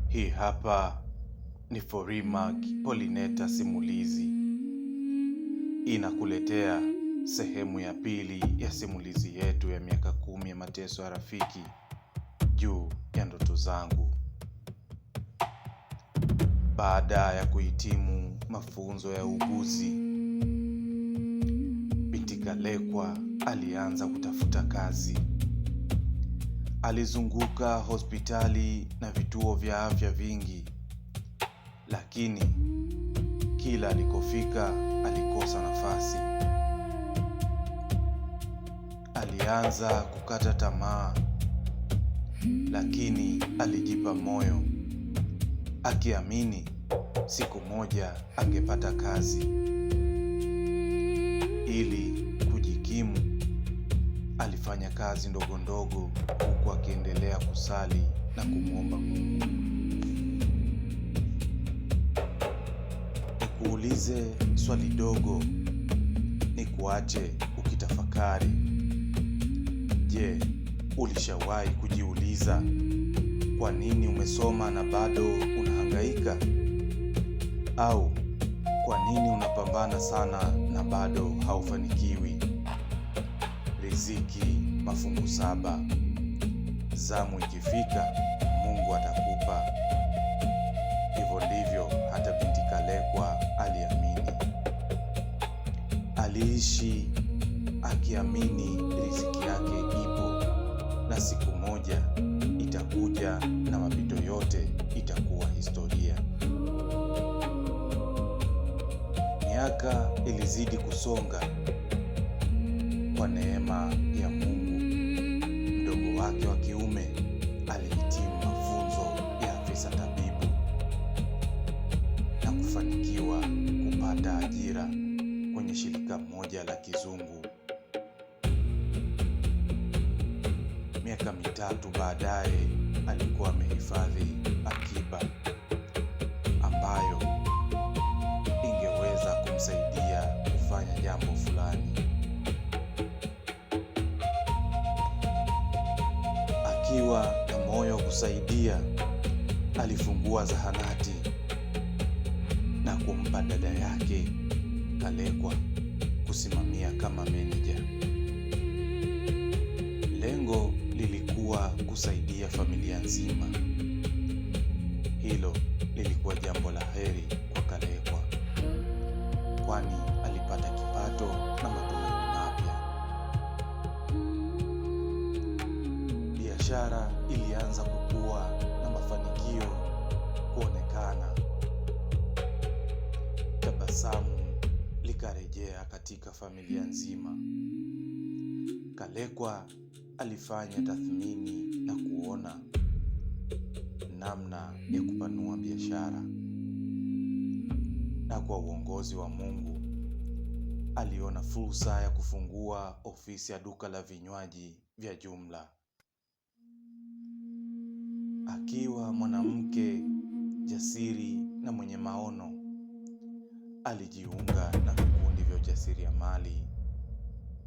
Hii hapa ni Forimark Pollinator Simulizi. Inakuletea sehemu ya pili ya simulizi yetu ya miaka 10 ya mateso ya Rafiki juu ya ndoto zangu. Baada ya kuhitimu mafunzo ya uuguzi, binti Kalekwa alianza kutafuta kazi. Alizunguka hospitali na vituo vya afya vingi, lakini kila alikofika alikosa nafasi. Alianza kukata tamaa, lakini alijipa moyo, akiamini siku moja angepata kazi. Ili kujikimu, alifanya kazi ndogo ndogo huku akiendelea kusali na kumwomba Mungu. Nikuulize swali dogo, nikuache ukitafakari. Je, ulishawahi kujiuliza kwa nini umesoma na bado unahangaika? Au kwa nini unapambana sana na bado haufanikiwi? Riziki mafungu 7. Zamu ikifika, Mungu atakupa. Hivyo ndivyo hata binti Kalekwa aliamini. Aliishi akiamini riziki yake ipo, na siku moja itakuja na mapito yote itakuwa historia. Miaka ilizidi kusonga. Kwa neema ya Mungu, mdogo wake wa kiume alihitimu mafunzo ya afisa tabibu na kufanikiwa kupata ajira kwenye shirika moja la kizungu. Miaka 3 baadaye alikuwa amehifadhi akiba ambayo ingeweza kumsaidia kufanya jambo fulani. Akiwa na moyo wa kusaidia, alifungua zahanati na kumpa dada yake Kalekwa kusimamia kama meneja. Lengo lilikuwa kusaidia familia nzima. Hilo lilikuwa jambo la heri kwa Kalekwa, kwani alipata kipato na matumaini mapya. Biashara ilianza kukua na mafanikio kuonekana. Tabasamu likarejea katika familia nzima. Kalekwa alifanya tathmini na kuona namna ya kupanua biashara, na kwa uongozi wa Mungu aliona fursa ya kufungua ofisi ya duka la vinywaji vya jumla. Akiwa mwanamke jasiri na mwenye maono, alijiunga na vikundi vya ujasiriamali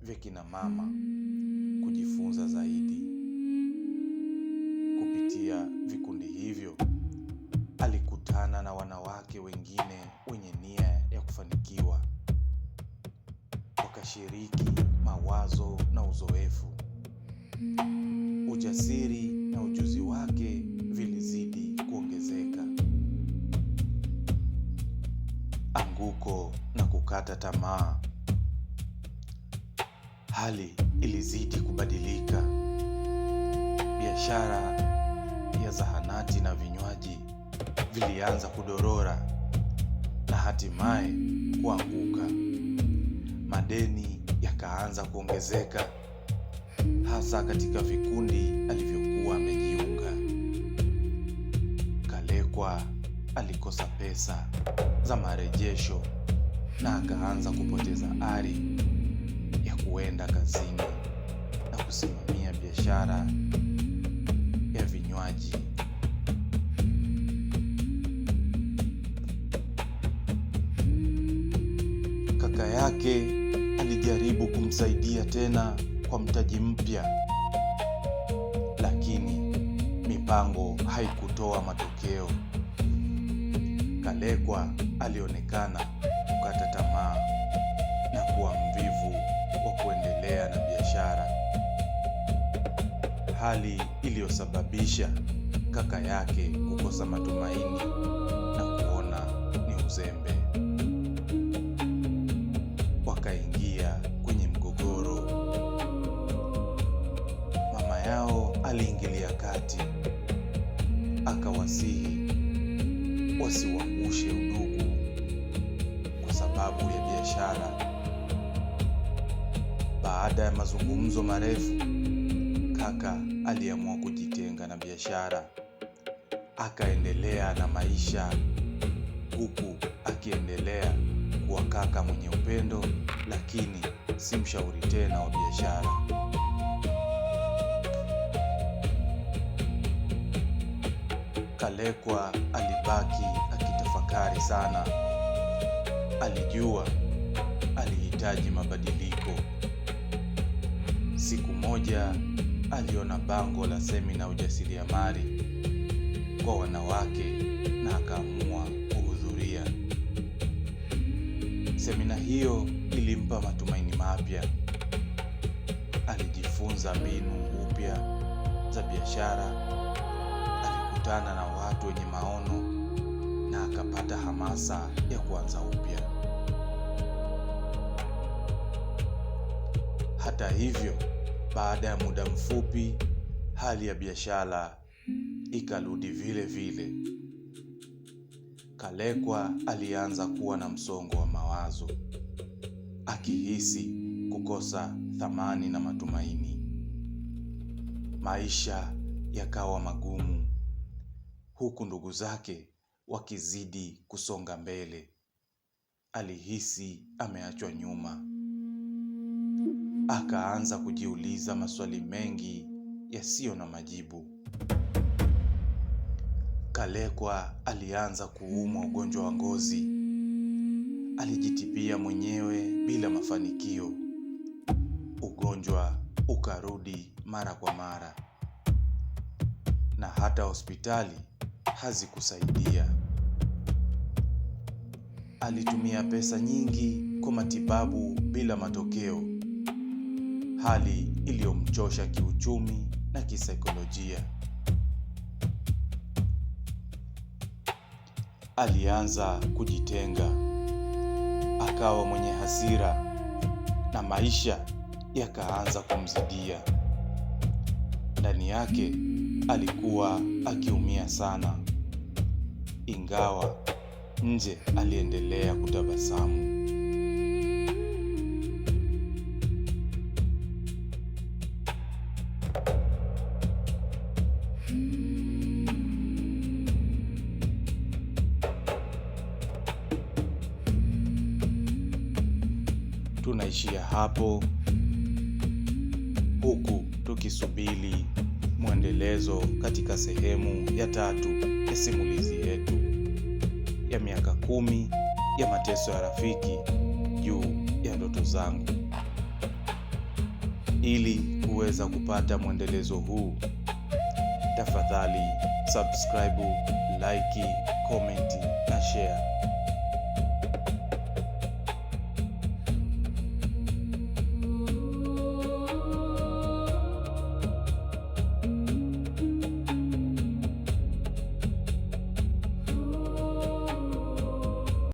vya kina mama kujifunza zaidi. Kupitia vikundi hivyo, alikutana na wanawake wengine wenye nia ya kufanikiwa. Wakashiriki mawazo na uzoefu. Ujasiri na ujuzi wake vilizidi kuongezeka. Anguko na kukata tamaa. Hali ilizidi kubadilika. Biashara ya zahanati na vinywaji vilianza kudorora na hatimaye kuanguka. Madeni yakaanza kuongezeka, hasa katika vikundi alivyokuwa amejiunga. Kalekwa alikosa pesa za marejesho na akaanza kupoteza ari ya kuenda kazini na kusimamia biashara ya vinywaji. Kaka yake alijaribu kumsaidia tena kwa mtaji mpya, lakini mipango haikutoa matokeo. Kalekwa alionekana kukata tamaa na kuwa mvivu wa kuendelea na biashara, hali iliyosababisha kaka yake kukosa matumaini na kuona ni uzembe. Wakaingia kwenye mgogoro. Mama yao aliingilia kati, akawasihi wasiuangushe udugu kwa sababu ya biashara. Baada ya mazungumzo marefu, kaka aliamua kujitenga na biashara, akaendelea na maisha, huku akiendelea kuwa kaka mwenye upendo, lakini si mshauri tena wa biashara. Kalekwa alibaki akitafakari sana. Alijua alihitaji mabadiliko. Siku moja aliona bango la semina ujasiriamali kwa wanawake na akaamua kuhudhuria. Semina hiyo ilimpa matumaini mapya. Alijifunza mbinu mpya za biashara, alikutana na watu wenye maono na akapata hamasa ya kuanza upya. Hata hivyo, baada ya muda mfupi, hali ya biashara ikarudi vile vile. Kalekwa alianza kuwa na msongo wa mawazo, akihisi kukosa thamani na matumaini. Maisha yakawa magumu, huku ndugu zake wakizidi kusonga mbele. Alihisi ameachwa nyuma. Akaanza kujiuliza maswali mengi yasiyo na majibu. Kalekwa alianza kuumwa ugonjwa wa ngozi. Alijitibia mwenyewe bila mafanikio. Ugonjwa ukarudi mara kwa mara, na hata hospitali hazikusaidia. Alitumia pesa nyingi kwa matibabu bila matokeo, hali iliyomchosha kiuchumi na kisaikolojia. Alianza kujitenga, akawa mwenye hasira na maisha yakaanza kumzidia. Ndani yake alikuwa akiumia sana, ingawa nje aliendelea kutabasamu. Tunaishia hapo, huku tukisubiri mwendelezo katika sehemu ya 3 ya simulizi yetu ya miaka 10 ya mateso ya rafiki juu ya ndoto zangu. Ili kuweza kupata mwendelezo huu, tafadhali subscribe, like, comment na share.